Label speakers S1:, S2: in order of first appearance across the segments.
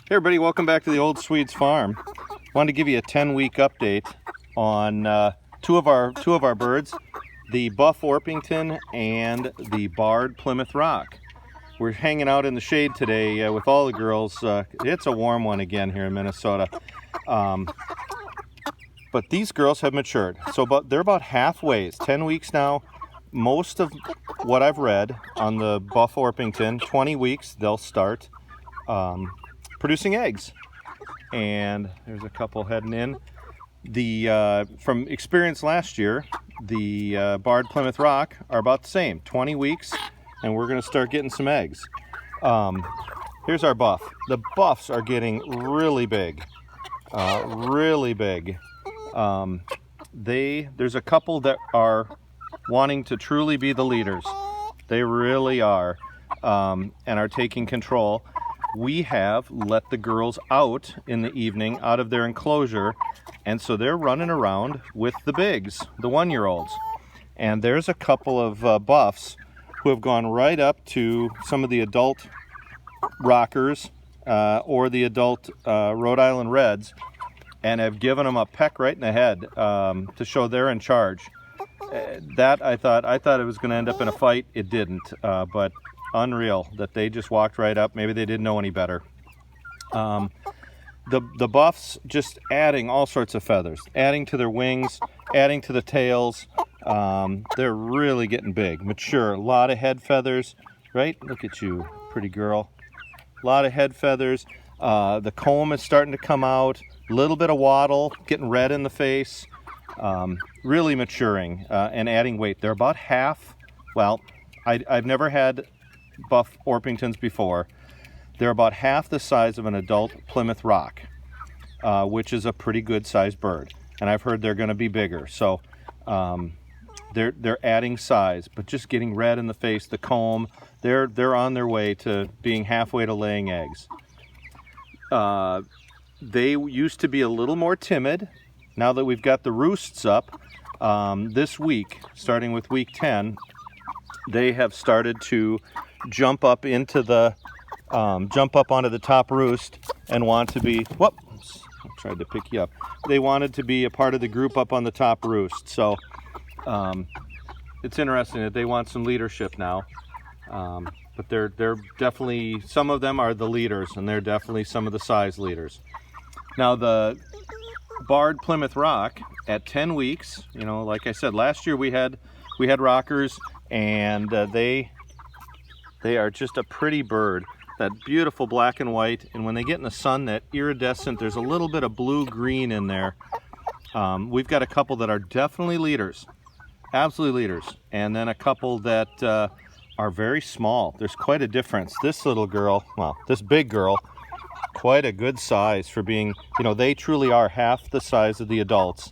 S1: Hey everybody, welcome back to the Old Swedes Farm. Wanted to give you a 10-week update on two of our birds, the buff Orpington and the barred Plymouth Rock. We're hanging out in the shade today with all the girls. It's a warm one again here in Minnesota. But these girls have matured. They're about halfway. It's 10 weeks now. Most of what I've read on the buff Orpington, 20 weeks, they'll start producing eggs. And there's a couple heading in. From experience last year, the barred Plymouth Rock are about the same, 20 weeks, and we're going to start getting some eggs. Here's our buff. The buffs are getting really big, really big. There's a couple that are wanting to truly be the leaders. They really are, and are taking control. We have let the girls out in the evening out of their enclosure, and so they're running around with the bigs, the 1-year-olds. And there's a couple of buffs who have gone right up to some of the adult rockers or the adult Rhode Island Reds and have given them a peck right in the head to show they're in charge. That I thought it was going to end up in a fight. It didn't, but unreal that they just walked right up. Maybe they didn't know any better. The buffs just adding all sorts of feathers, adding to their wings, adding to the tails. They're really getting big, mature. A lot of head feathers, right? Look at you, pretty girl. A lot of head feathers. The comb is starting to come out. A little bit of waddle, getting red in the face. Really maturing and adding weight. They're about half. Well, I've never had buff Orpingtons before. They're about half the size of an adult Plymouth Rock, which is a pretty good sized bird. And I've heard they're going to be bigger. So they're adding size, but just getting red in the face, the comb. They're on their way to being halfway to laying eggs. They used to be a little more timid. Now that we've got the roosts up, this week, starting with week 10, they have started to jump up onto the top roost and want to be, whoops, I tried to pick you up. They wanted to be a part of the group up on the top roost. So it's interesting that they want some leadership now. But they're definitely, some of them are the leaders, and they're definitely some of the size leaders. Now the barred Plymouth Rock at 10 weeks, like I said, last year we had rockers, and they are just a pretty bird. That beautiful black and white, and when they get in the sun, that iridescent, there's a little bit of blue-green in there. We've got a couple that are definitely leaders, absolutely leaders, and then a couple that are very small. There's quite a difference. This little girl, well, this big girl, quite a good size for being, they truly are half the size of the adults.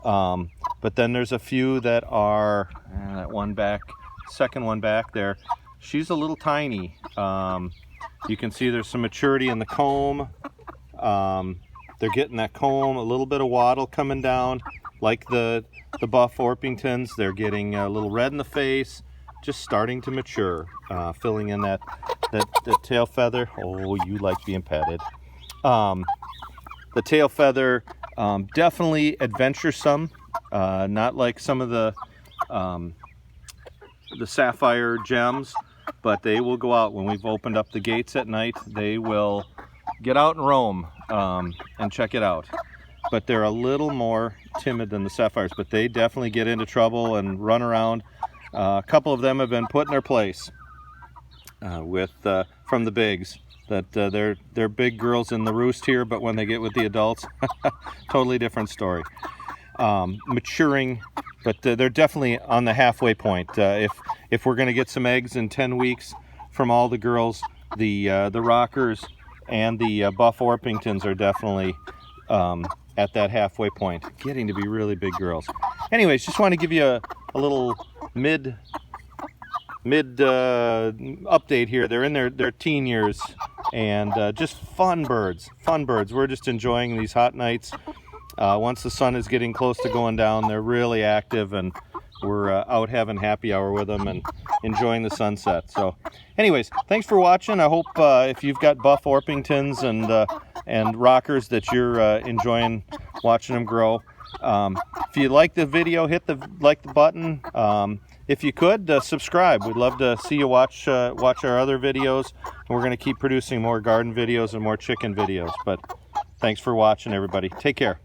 S1: But then there's a few that are, that one back, second one back there, she's a little tiny. You can see there's some maturity in the comb. They're getting that comb, a little bit of waddle coming down, like the buff Orpingtons. They're getting a little red in the face, just starting to mature, filling in that tail feather. Oh, you like being petted. The tail feather, definitely adventuresome, not like some of the sapphire gems, but they will go out when we've opened up the gates at night. They will get out and roam and check it out. But they're a little more timid than the sapphires, but they definitely get into trouble and run around. A couple of them have been put in their place from the bigs. That they're big girls in the roost here, but when they get with the adults, totally different story. Maturing, but they're definitely on the halfway point. If we're going to get some eggs in 10 weeks from all the girls, the rockers and the buff Orpingtons are definitely at that halfway point, getting to be really big girls. Anyways, just want to give you a little mid update here. They're in their teen years, and just fun birds. We're just enjoying these hot nights. Once the sun is getting close to going down, they're really active and we're out having happy hour with them and enjoying the sunset. So anyways, thanks for watching. I hope if you've got buff Orpingtons and rockers that you're enjoying watching them grow. If you like the video, hit the like the button. If you could, subscribe. We'd love to see you watch our other videos. And we're going to keep producing more garden videos and more chicken videos. But thanks for watching, everybody. Take care.